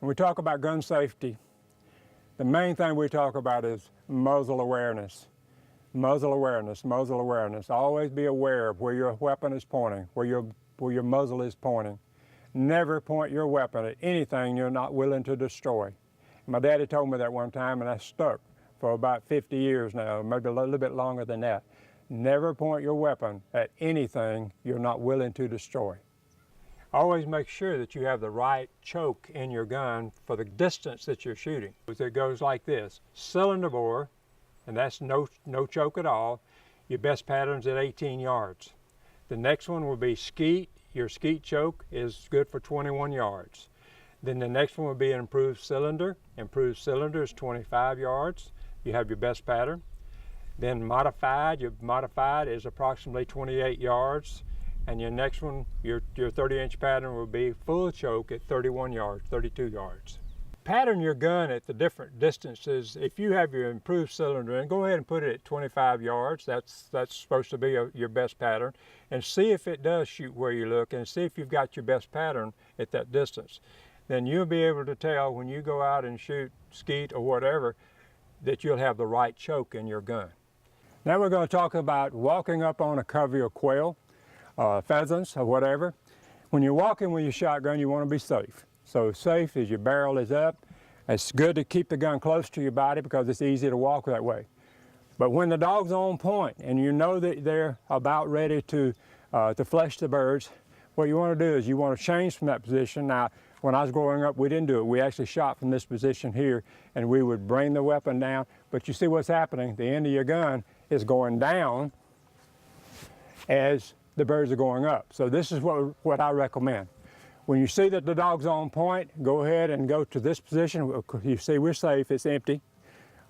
When we talk about gun safety, the main thing we talk about is muzzle awareness. Muzzle awareness, muzzle awareness. Always be aware of where your weapon is pointing, where your muzzle is pointing. Never point your weapon at anything you're not willing to destroy. My daddy told me that one time, and that stuck for about 50 years now, maybe a little bit longer than that. Never point your weapon at anything you're not willing to destroy. Always make sure that you have the right choke in your gun for the distance that you're shooting. It goes like this: cylinder bore, and that's no choke at all. Your best pattern's at 18 yards. The next one will be skeet. Your skeet choke is good for 21 yards. Then the next one will be an improved cylinder. Improved cylinder is 25 yards. You have your best pattern. Then modified, your modified is approximately 28 yards. And your next one, your 30-inch pattern will be full choke at 31 yards, 32 yards. Pattern your gun at the different distances. If you have your improved cylinder, and go ahead and put it at 25 yards, that's supposed to be your best pattern, and see if it does shoot where you look, and see if you've got your best pattern at that distance. Then you'll be able to tell when you go out and shoot skeet or whatever that you'll have the right choke in your gun. Now we're going to talk about walking up on a covey of quail, pheasants or whatever. When you're walking with your shotgun, you want to be safe. So safe as your barrel is up. It's good to keep the gun close to your body because it's easy to walk that way. But when the dog's on point and you know that they're about ready to flush the birds, what you want to do is you want to change from that position. Now, when I was growing up, we didn't do it. We actually shot from this position here, and we would bring the weapon down. But you see what's happening. The end of your gun is going down as the birds are going up. So this is what I recommend. When you see that the dog's on point, go ahead and go to this position. You see we're safe, it's empty.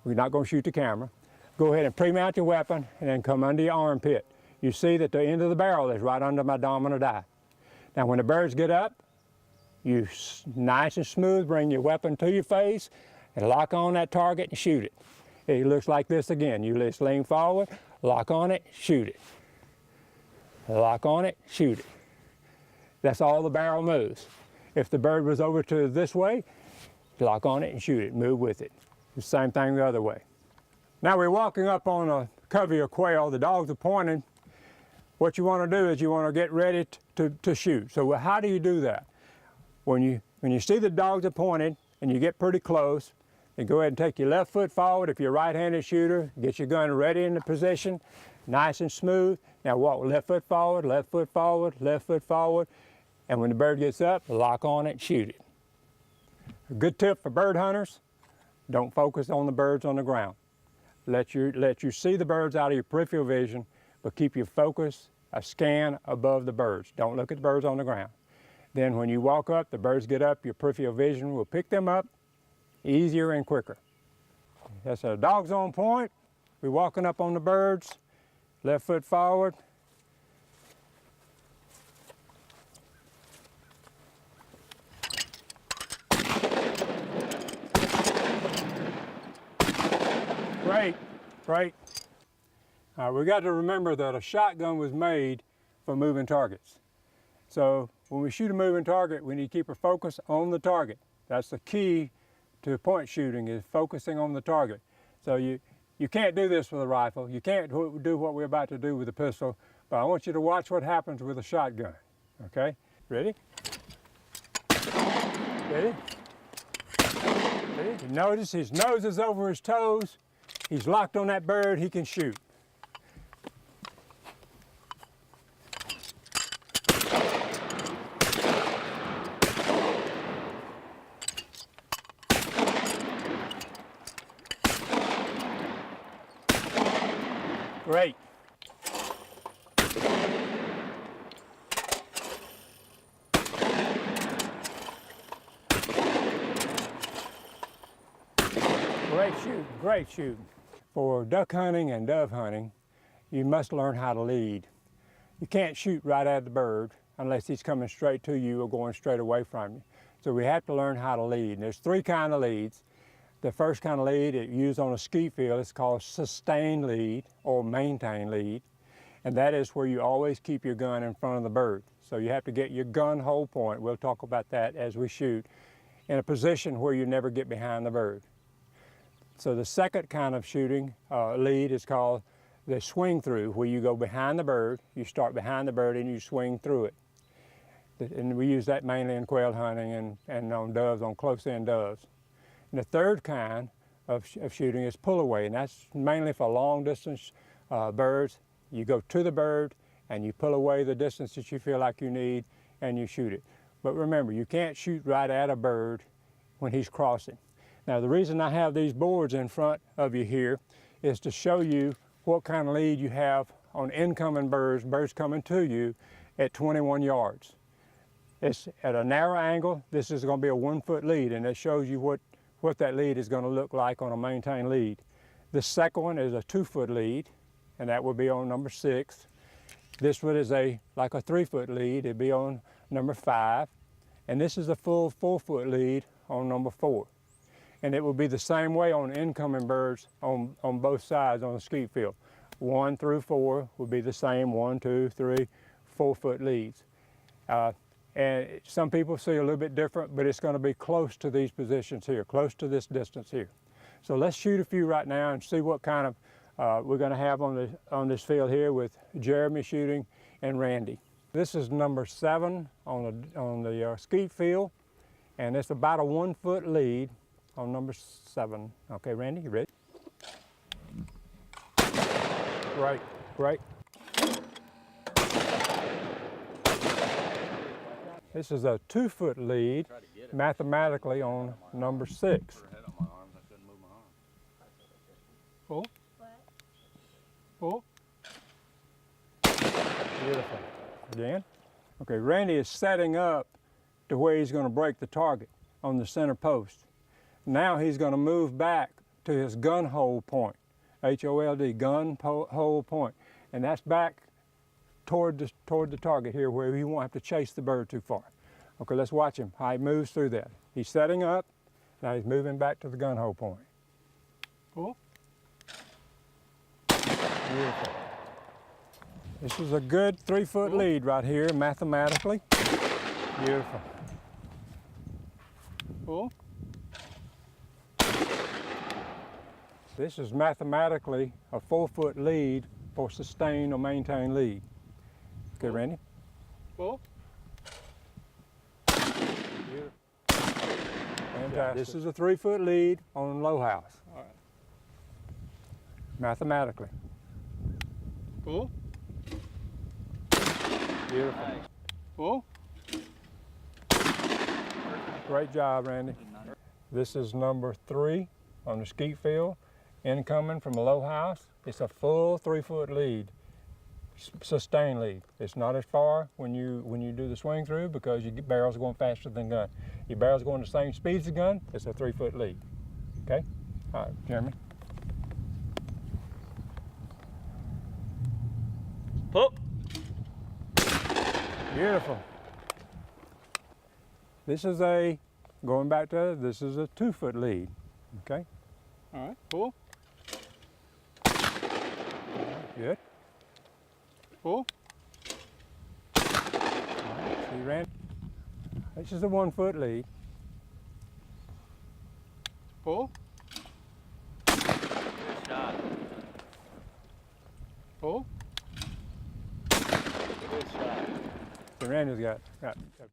We're not going to shoot the camera. Go ahead and pre-mount your weapon and then come under your armpit. You see that the end of the barrel is right under my dominant eye. Now when the birds get up, you nice and smooth bring your weapon to your face and lock on that target and shoot it. It looks like this again. You just lean forward, lock on it, shoot it. Lock on it, shoot it. That's all the barrel moves. If the bird was over to this way, lock on it and shoot it, move with it. The same thing the other way. Now we're walking up on a covey of quail, the dogs are pointing. What you want to do is you want to get ready to shoot. So how do you do that? When you see the dogs are pointed and you get pretty close, then go ahead and take your left foot forward. If you're a right-handed shooter, get your gun ready in the position, nice and smooth. Now walk left foot forward, left foot forward, left foot forward. And when the bird gets up, lock on it and shoot it. A good tip for bird hunters, don't focus on the birds on the ground. Let you see the birds out of your peripheral vision, but keep your focus a scan above the birds. Don't look at the birds on the ground. Then when you walk up, the birds get up, your peripheral vision will pick them up easier and quicker. That's a dog's on point. We're walking up on the birds, left foot forward. Great, great. We got to remember that a shotgun was made for moving targets. So when we shoot a moving target, we need to keep our focus on the target. That's the key to point shooting, is focusing on the target. So you can't do this with a rifle. You can't do what we're about to do with a pistol, but I want you to watch what happens with a shotgun, okay? Ready? Ready? Ready? You notice his nose is over his toes. He's locked on that bird, he can shoot. Great. Great shooting, great shooting. For duck hunting and dove hunting, you must learn how to lead. You can't shoot right at the bird unless he's coming straight to you or going straight away from you. So we have to learn how to lead. And there's three kinds of leads. The first kind of lead is used on a skeet field. It's called sustained lead or maintain lead. And that is where you always keep your gun in front of the bird. So you have to get your gun hold point. We'll talk about that as we shoot. in a position where you never get behind the bird. So the second kind of shooting lead is called the swing through, where you go behind the bird, you start behind the bird and you swing through it. And we use that mainly in quail hunting and on doves, on close-in doves. And the third kind of shooting is pull away, and that's mainly for long distance birds. You go to the bird and you pull away the distance that you feel like you need and you shoot it. But remember, you can't shoot right at a bird when he's crossing. Now the reason I have these boards in front of you here is to show you what kind of lead you have on incoming birds coming to you at 21 yards. It's at a narrow angle. This is going to be a 1 foot lead, and it shows you what that lead is going to look like on a maintained lead. The second one is a 2 foot lead, and that would be on number 6. This one is like a 3 foot lead. It'd be on number 5. And this is a full 4 foot lead on number 4. And it will be the same way on incoming birds on both sides on the skeet field. 1 through 4 will be the same, 1, 2, 3, 4 foot leads. And some people see a little bit different, but it's going to be close to these positions here, close to this distance here. So let's shoot a few right now and see what kind of we're going to have on this field here with Jeremy shooting and Randy. This is number 7 on the skeet field, and it's about a 1 foot lead on number 7. Okay, Randy, you ready? Right, right. This is a 2 foot lead mathematically on number 6. Pull. Pull. Beautiful. Again. Okay, Randy is setting up to where he's going to break the target on the center post. Now he's going to move back to his gun hold point, H-O-L-D, gun hold point, and that's back toward the target here where he won't have to chase the bird too far. Okay, let's watch him, how he moves through that. He's setting up, now he's moving back to the gun hold point. Cool. Beautiful. This is a good 3 foot lead right here, mathematically. Beautiful. Cool. This is mathematically a 4 foot lead for sustained or maintained lead. Okay, Randy? Cool. Fantastic. This is a 3 foot lead on low house. All right. Mathematically. Cool. Beautiful. Nice. Cool. Great job, Randy. This is number 3 on the skeet field, incoming from a low house. It's a full 3 foot lead. Sustained lead. It's not as far when you do the swing through because your barrel's going faster than gun. Your barrel's going the same speed as the gun. It's a 3 foot lead. Okay? All right, Jeremy. Pull. Beautiful. This is going back to, this is a 2 foot lead. Okay? All right, pull. Good. Pull. All right, see, Randy? This is a 1 foot lead. Pull. Good shot. Pull. Good shot. So Randy's got